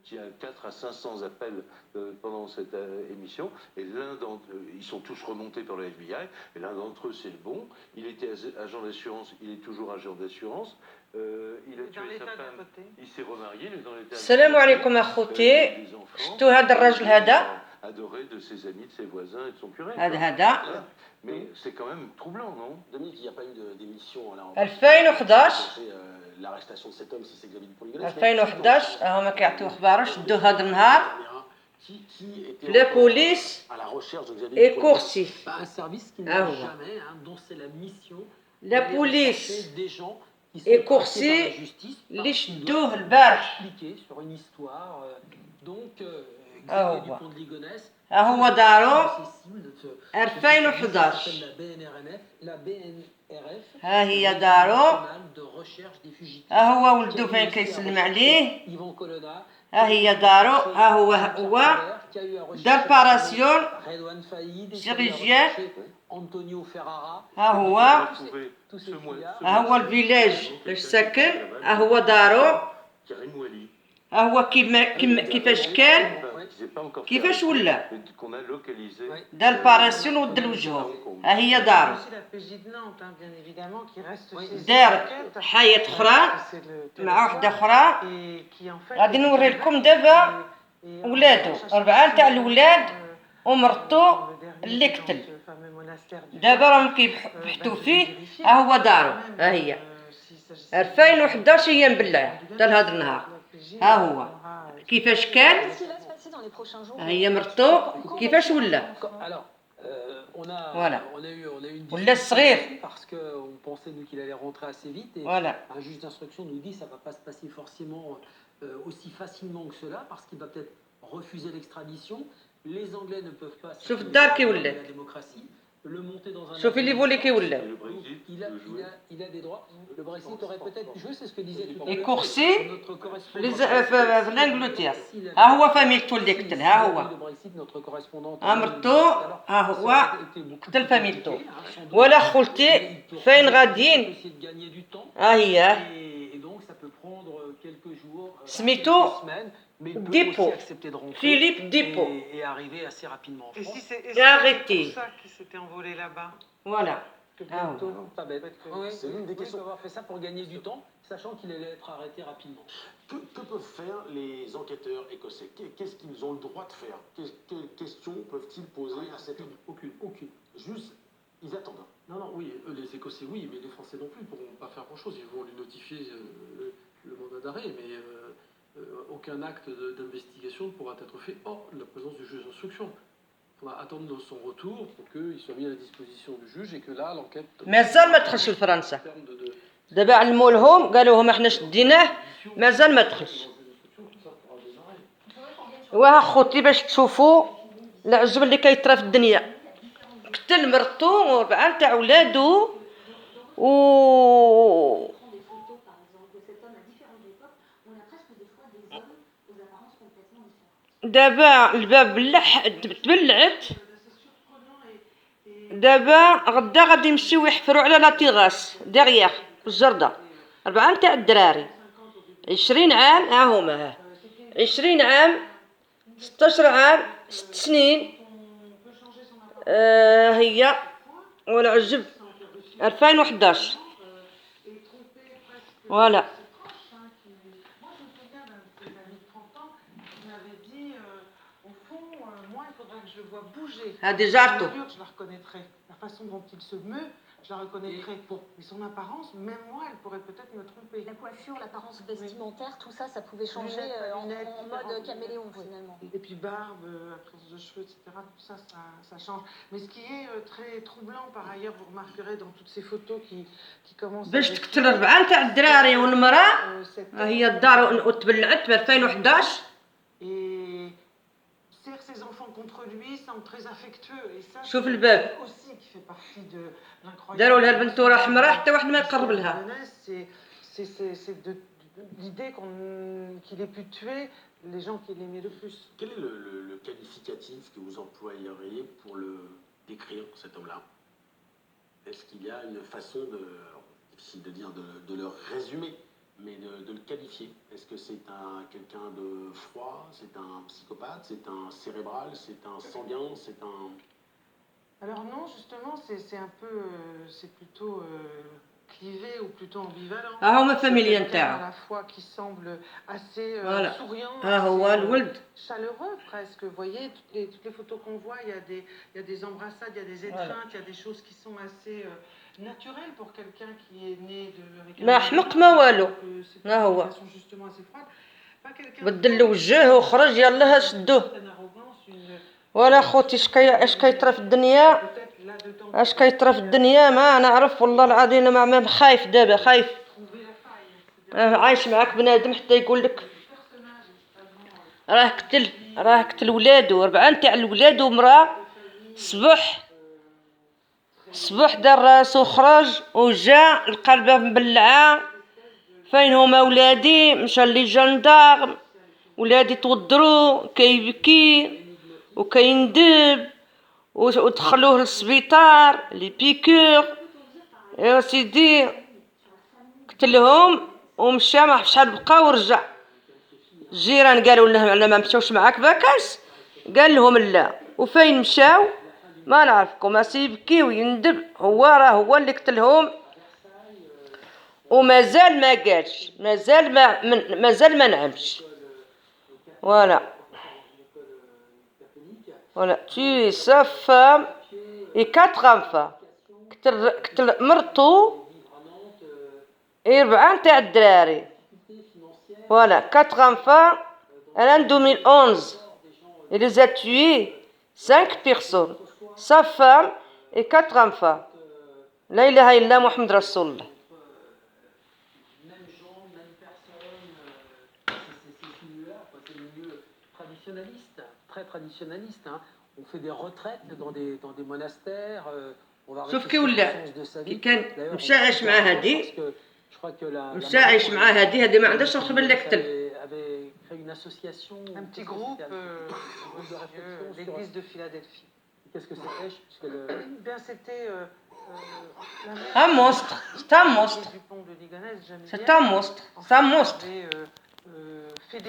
Il y a 4 à 500 appels pendant cette émission, et ils sont tous remontés par le FBI, et l'un d'entre eux, c'est le bon. Il était agent d'assurance, il est toujours agent d'assurance. Il a tué sa femme, il s'est remarié, il est dans l'état. السلام عليكم اخوتي. شفتوا هذا الرجل هذا؟ Adoré de ses amis, de ses voisins et de son curé. هذا Mais c'est quand même troublant, non? Dominique, il n'y a pas eu d'émission là en 2011 l'arrestation de cet homme si c'est Xavier Dupont-Ligonnès. 2011 هما كيعطيو اخبار شدوا هذا النهار لا بوليس à la recherche de Xavier اي كورسي un service qui n'a jamais dont c'est la mission لا بوليس des gens اي كورسي اللي شدوه البارح sur une histoire donc Xavier Dupont-Ligonnès ها هو دارو 2011 ها هي دارو ها هو ولدو فين كيسلم عليه ها هي دارو ها هو دار باراسيون شيريجيان ها هو الفيلاج فاش ساكن ها هو دارو ها هو كيفاش كان كيفاش ولا دار باراسيون ودل وجهه ها هي دارو دار حياة أخرى مع وحدة أخرى غادي نوري لكم دابا ولادو 4 تاع الولاد ومرتو اللي قتل دابا راهم كيبحثوا فيه ها هو دارو ها هي 2011 هي بالله حتى لهذا النهار ها هو كيفاش كان هي مرتو كيفاش ولا voilà. On laisse rire. Parce qu'on pensait nous qu'il allait rentrer assez vite. Et voilà. Un juge d'instruction nous dit que ça ne va pas se passer forcément aussi facilement que cela, parce qu'il va peut-être refuser l'extradition. Les Anglais ne peuvent pas. Sauf Dark et la démocratie. Le monter dans un. Sauf les volets qui il a des droits. Le Brexit aurait peut-être joué, c'est ce que disait tout à l'heure. Et coursé في الانجلترا ها هو فاميلتو اللي قتل ها هو مرتو ها هو قتل فاميلتو ولا خولتي فين غاديين ها هي سميتو ديبو فيليب ديبو est arrivé assez rapidement en France. Et arrêté. C'est pour ça qu'il s'était envolé là-bas. Voilà. Pas bête. C'est l'une des questions d'avoir fait ça pour gagner du temps, sachant qu'il allait être arrêté rapidement. Que peuvent faire les enquêteurs écossais? Qu'est-ce qu'ils ont le droit de faire? Quelles questions peuvent-ils poser à cette aucune. Juste, ils attendent. Non, oui, les Écossais oui, mais les Français non plus ne pourront pas faire grand-chose. Ils vont lui notifier le mandat d'arrêt, mais aucun acte d'investigation ne pourra être fait hors la présence du juge d'instruction. Il faudra attendre son retour pour qu'il soit mis à la disposition du juge et que là l'enquête. مازال ما دخلش لفرنسا دابا علموا لهم قالوا لهم احنا شديناه مازال ما دخلش وها خوتي باش تشوفوا العجب اللي كيطرا في الدنيا قتل مرتو و4 تاع ولادو و دابا الباب تبلعت دابا غدا غادي يمشيو يحفروا على لاطيغاس ديغيغ في الجردة 4 تاع الدراري 20 عام ها هما 20 عام 16 عام 6 سنين هي ولا عجب 2011 فوالا هذه جارته Je la reconnaîtrais. La façon dont il se meut, je la reconnaîtrais. Mais son apparence, même moi, elle pourrait peut-être me tromper. La coiffure, l'apparence vestimentaire, tout ça, ça pouvait changer en mode caméléon finalement. Et puis barbe, absence de cheveux, etc. Tout ça, ça change. Mais ce qui est très troublant par ailleurs, vous remarquerez dans toutes ces photos qui commencent à... باش تقتل 4 تاع الدراري والمراه هي الدار تبلعت ب 2011 et serre ses enfants contre lui, semble très affectueux et ça شوف الباب aussi qui fait partie de l'incroyable. داروا لها البنتوره حمراء حتى واحد ما يقرب لها. C'est de l'idée qu'il ait pu tuer les gens qu'il aimait le plus. Quel est le qualificatif que vous employeriez pour le décrire, cet homme-là? Est-ce qu'il y a une façon difficile de dire, de le résumer, mais de le qualifier. Est-ce que c'est quelqu'un de froid, c'est un psychopathe, c'est un cérébral, c'est un sanguin, c'est un... Alors non, justement, c'est un peu, c'est plutôt clivé ou plutôt ambivalent. هما C'est فاميليا quelqu'un à نتاعو. la fois qui semble assez Voilà. souriant, هو assez الولد. chaleureux presque. Vous voyez, toutes les photos qu'on voit, il y a des embrassades, il y a des étreintes, il y a des choses qui sont assez naturelles pour quelqu'un qui est né avec un... ما حمق ما والو. C'est ها une هو. relation justement assez froide. Pas quelqu'un بدل له وجهه وخرج يلاه شدوه. une arrogance, une... ولا خوتي اش كيطرى في الدنيا Peut-être là-dedans... اش كيطرى في الدنيا ما نعرف والله العظيم ما خايف دابا خايف عايش معاك بنادم حتى يقول لك راه قتل ولادو 4 تاع الولاد ومراه صبح دار راسو خرج وجا القلبه مبلعه فين هما ولادي مشى لي جندار ولادي توضروا كيبكي وكيندب ودخلوه للسبيطار لي بيكور يا سيدي قتلهم ومشى ما شحال بقى ورجع الجيران قالوا لهم على ما مشاوش معاك باكاس قال لهم لا وفين مشاو ما نعرفكم يبكي ويندب هو اللي قتلهم ومازال ما قالش مازال ما نعمش Voilà, tu sa femme et 4 enfants. قتل مرته et 4 تاع الدراري. Voilà, 4 enfants. En 2011, il les a tués 5 personnes. Sa femme et 4 enfants. La ilaha illa Muhammad Rasulullah. Même gens, même personnes, c'est ce milieu-là, c'est le milieu traditionnaliste, très traditionnaliste. Hein. On fait des retraites dans des monastères, on va شوف كي réfléchir ولا au sens de sa كي vie. كان D'ailleurs, مشى عايش مع هادي parce que je crois que مشى عايش مع هادي ما عندهاش رغبة اللي قتل avait créé une association, un petit groupe de réflexion sur l'église de Philadelphie. qu'est-ce que c'était puisque le... Bien, c'était un monstre, c'est un monstre. C'est un monstre, c'est un monstre.